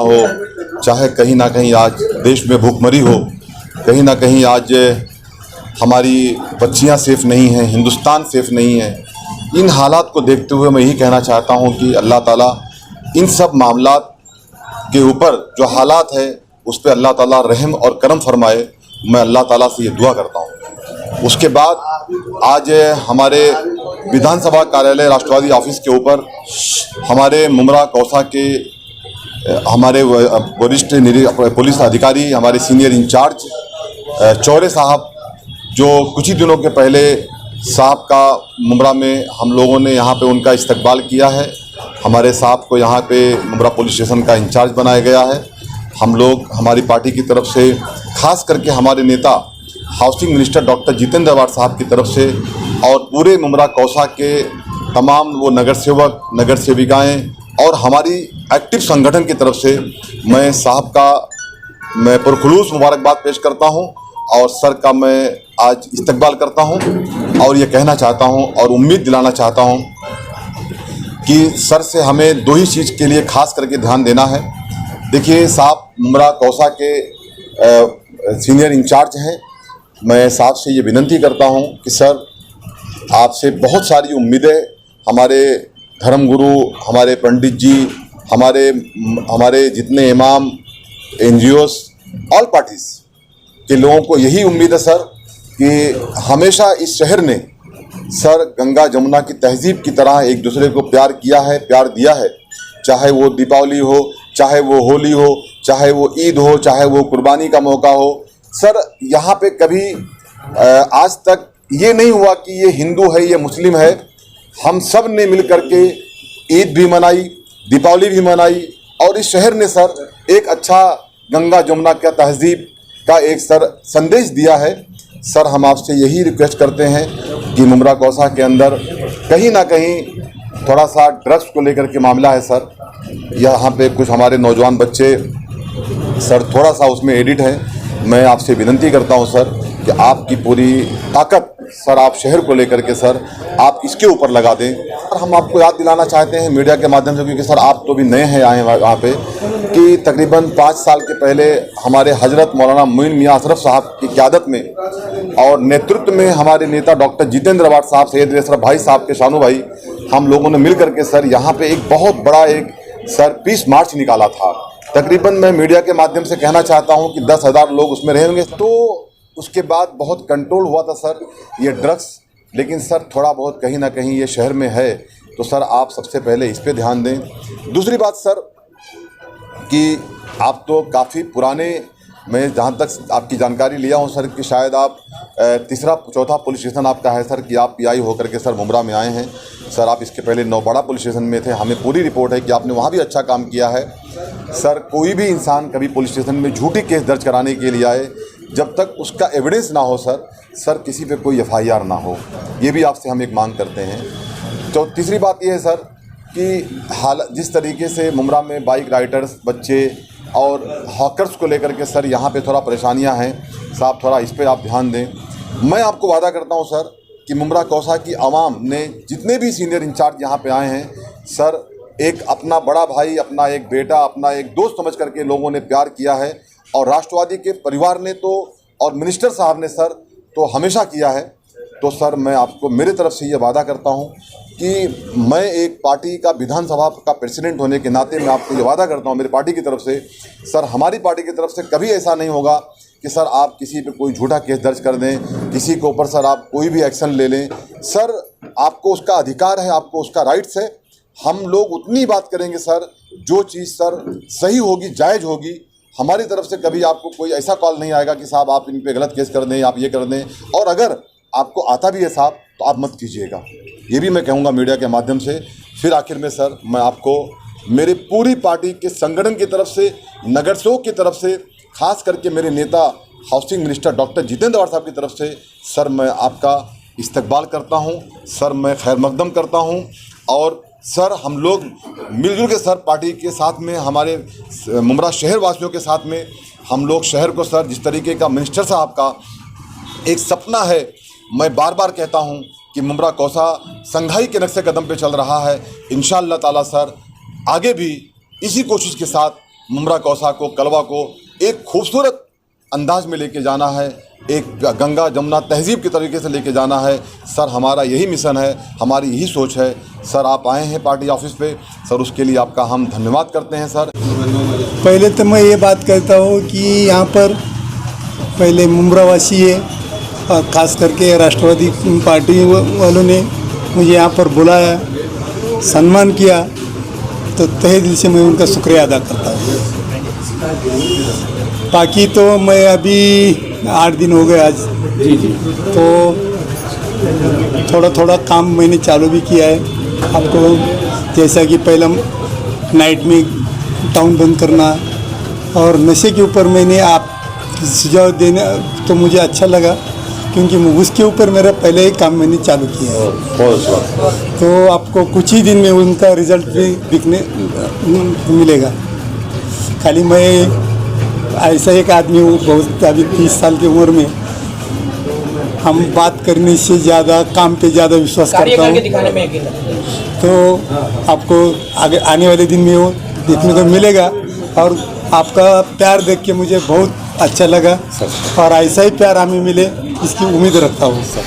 हो, चाहे कहीं ना कहीं आज देश में भूखमरी हो, कहीं ना कहीं आज हमारी बच्चियां सेफ़ नहीं हैं, हिंदुस्तान सेफ़ नहीं है। इन हालात को देखते हुए मैं यही कहना चाहता हूं कि अल्लाह ताला इन सब मामलात के ऊपर जो हालात है उस पर अल्लाह ताला रहम और करम फरमाए। मैं अल्लाह ताला से ये दुआ करता हूँ। उसके बाद आज हमारे विधानसभा कार्यालय राष्ट्रवादी ऑफिस के ऊपर हमारे मुमरा कौसा के हमारे वरिष्ठ पुलिस अधिकारी, हमारे सीनियर इंचार्ज चौरे साहब, जो कुछ ही दिनों के पहले साहब का मुमरा में हम लोगों ने यहाँ पे उनका इस्तकबाल किया है। हमारे साहब को यहाँ पे मुमरा पुलिस स्टेशन का इंचार्ज बनाया गया है। हम लोग हमारी पार्टी की तरफ से, खास करके हमारे नेता housing minister doctor Jitendra award साहब की तरफ से और पूरे मुमरा कौसा के तमाम वो नगर सेवक, नगर सेविकाएँ और हमारी एक्टिव संगठन की तरफ से मैं साहब का पुरखुलूस मुबारकबाद पेश करता हूं और सर का मैं आज इस्तकबाल करता हूं और ये कहना चाहता हूं और उम्मीद दिलाना चाहता हूं कि सर से हमें दो ही चीज़ के लिए खास करके ध्यान देना है। देखिए, साहब मुमरा कौसा के सीनियर इंचार्ज हैं। मैं साहब से ये विनती करता हूं कि सर, आपसे बहुत सारी उम्मीदें हमारे धर्मगुरु, हमारे पंडित जी, हमारे जितने इमाम, एनजीओस, ऑल पार्टीज़ के लोगों को यही उम्मीद है सर कि हमेशा इस शहर ने सर गंगा जमुना की तहजीब की तरह एक दूसरे को प्यार किया है, प्यार दिया है। चाहे वो दीपावली हो, चाहे वो होली हो, चाहे वो ईद हो, चाहे वो कुर्बानी का मौका हो। सर, यहाँ पे कभी आज तक ये नहीं हुआ कि ये हिंदू है, ये मुस्लिम है। हम सब ने मिल करके ईद भी मनाई, दीपावली भी मनाई और इस शहर ने सर एक अच्छा गंगा जमुना का तहजीब का एक सर संदेश दिया है। सर, हम आपसे यही रिक्वेस्ट करते हैं कि मुमरा कौसा के अंदर कहीं ना कहीं थोड़ा सा ड्रग्स को लेकर के मामला है सर। यहाँ पे कुछ हमारे नौजवान बच्चे सर थोड़ा सा उसमें एडिट है। मैं आपसे विनती करता हूँ सर कि आपकी पूरी ताकत सर आप शहर को लेकर के सर आप इसके ऊपर लगा दें। और हम आपको याद दिलाना चाहते हैं मीडिया के माध्यम से, क्योंकि सर आप तो भी नए हैं आए वहाँ पे, कि तकरीबन 5 साल के पहले हमारे हजरत मौलाना मोइन मियाँ अशरफ साहब की क़यादत में और नेतृत्व में हमारे नेता डॉक्टर जितेंद्र अवार्ड साहब, सैयद अशरफ भाई साहब के शानू भाई, हम लोगों ने मिल करके सर यहाँ पे एक बहुत बड़ा एक सर पीस मार्च निकाला था। तकरीबन मैं मीडिया के माध्यम से कहना चाहता हूँ कि 10,000 लोग उसमें रहेंगे। तो उसके बाद बहुत कंट्रोल हुआ था सर ये ड्रग्स, लेकिन सर थोड़ा बहुत कहीं ना कहीं ये शहर में है। तो सर आप सबसे पहले इस पे ध्यान दें। दूसरी बात सर कि आप तो काफ़ी पुराने, मैं जहाँ तक आपकी जानकारी लिया हूँ सर कि शायद आप तीसरा चौथा पुलिस स्टेशन आपका है सर कि आप पीआई होकर के सर मुमरा में आए हैं। सर आप इसके पहले नौपाड़ा पुलिस स्टेशन में थे। हमें पूरी रिपोर्ट है कि आपने वहाँ भी अच्छा काम किया है। सर, कोई भी इंसान कभी पुलिस स्टेशन में झूठी केस दर्ज कराने के लिए आए, जब तक उसका एविडेंस ना हो सर किसी पे कोई एफआईआर ना हो। ये भी आपसे हम एक मांग करते हैं। तो तीसरी बात ये है सर कि जिस तरीके से मुमरा में बाइक राइडर्स, बच्चे और हॉकर्स को लेकर के सर यहाँ पे थोड़ा परेशानियाँ हैं। साहब थोड़ा इस पे आप ध्यान दें। मैं आपको वादा करता हूँ सर कि मुमरा कौसा की आवाम ने, जितने भी सीनियर इंचार्ज यहाँ पे आए हैं सर, एक अपना बड़ा भाई, अपना एक बेटा, अपना एक दोस्त समझ करके लोगों ने प्यार किया है। और राष्ट्रवादी के परिवार ने तो और मिनिस्टर साहब ने सर तो हमेशा किया है। तो सर मैं आपको मेरे तरफ से ये वादा करता हूँ कि मैं एक पार्टी का विधानसभा का प्रेसिडेंट होने के नाते मैं आपको ये वादा करता हूँ मेरी पार्टी की तरफ से, सर हमारी पार्टी की तरफ से कभी ऐसा नहीं होगा कि सर आप किसी पे कोई झूठा केस दर्ज कर दें, किसी के ऊपर सर आप कोई भी एक्शन ले लें। सर आपको उसका अधिकार है, आपको उसका राइट्स है। हम लोग उतनी बात करेंगे सर जो चीज़ सर सही होगी, जायज़ होगी। हमारी तरफ से कभी आपको कोई ऐसा कॉल नहीं आएगा कि साहब आप इन पे गलत केस कर दें, आप ये कर दें। और अगर आपको आता भी है साहब तो आप मत कीजिएगा। ये भी मैं कहूँगा मीडिया के माध्यम से। फिर आखिर में सर मैं आपको मेरी पूरी पार्टी के संगठन की तरफ से, नगर सेवक की तरफ से, खास करके मेरे नेता housing minister doctor Jitendra award साहब की तरफ से सर मैं आपका इस्तकबाल करता हूँ। सर मैं खैर मकदम करता हूँ। और सर हम लोग मिलजुल के सर पार्टी के साथ में, हमारे मुमरा शहर वासियों के साथ में हम लोग शहर को सर जिस तरीके का मिनिस्टर साहब का एक सपना है, मैं बार बार कहता हूं कि मुमरा कौसा संघाई के नक्शे कदम पे चल रहा है। इंशाअल्लाह ताला सर आगे भी इसी कोशिश के साथ मुमरा कौसा को, कलवा को एक खूबसूरत अंदाज में लेके जाना है, एक गंगा जमुना तहजीब के तरीके से लेके जाना है। सर हमारा यही मिशन है, हमारी यही सोच है। सर आप आए हैं पार्टी ऑफिस पे, सर उसके लिए आपका हम धन्यवाद करते हैं सर। पहले तो मैं ये बात कहता हूँ कि यहाँ पर पहले मुमरावासी है और ख़ास करके राष्ट्रवादी पार्टी वालों ने मुझे यहाँ पर बुलाया, सम्मान किया, तो तहे दिल से मैं उनका शुक्रिया अदा करता हूँ। बाकी तो मैं अभी 8 दिन हो गए आज, तो थोड़ा थोड़ा काम मैंने चालू भी किया है। आपको जैसा कि पहला नाइट में टाउन बंद करना और नशे के ऊपर मैंने आप सुझाव देना तो मुझे अच्छा लगा, क्योंकि उसके ऊपर मेरा पहले ही काम मैंने चालू किया है। तो आपको कुछ ही दिन में उनका रिजल्ट भी दिखने मिलेगा। खाली मैं ऐसा एक आदमी हूँ, बहुत अभी 30 साल की उम्र में हम बात करने से ज़्यादा काम पे ज़्यादा विश्वास करता हूँ। तो आपको आगे आने वाले दिन में वो देखने को मिलेगा और आपका प्यार देख के मुझे बहुत अच्छा लगा और ऐसा ही प्यार हमें मिले इसकी उम्मीद रखता हूँ सर।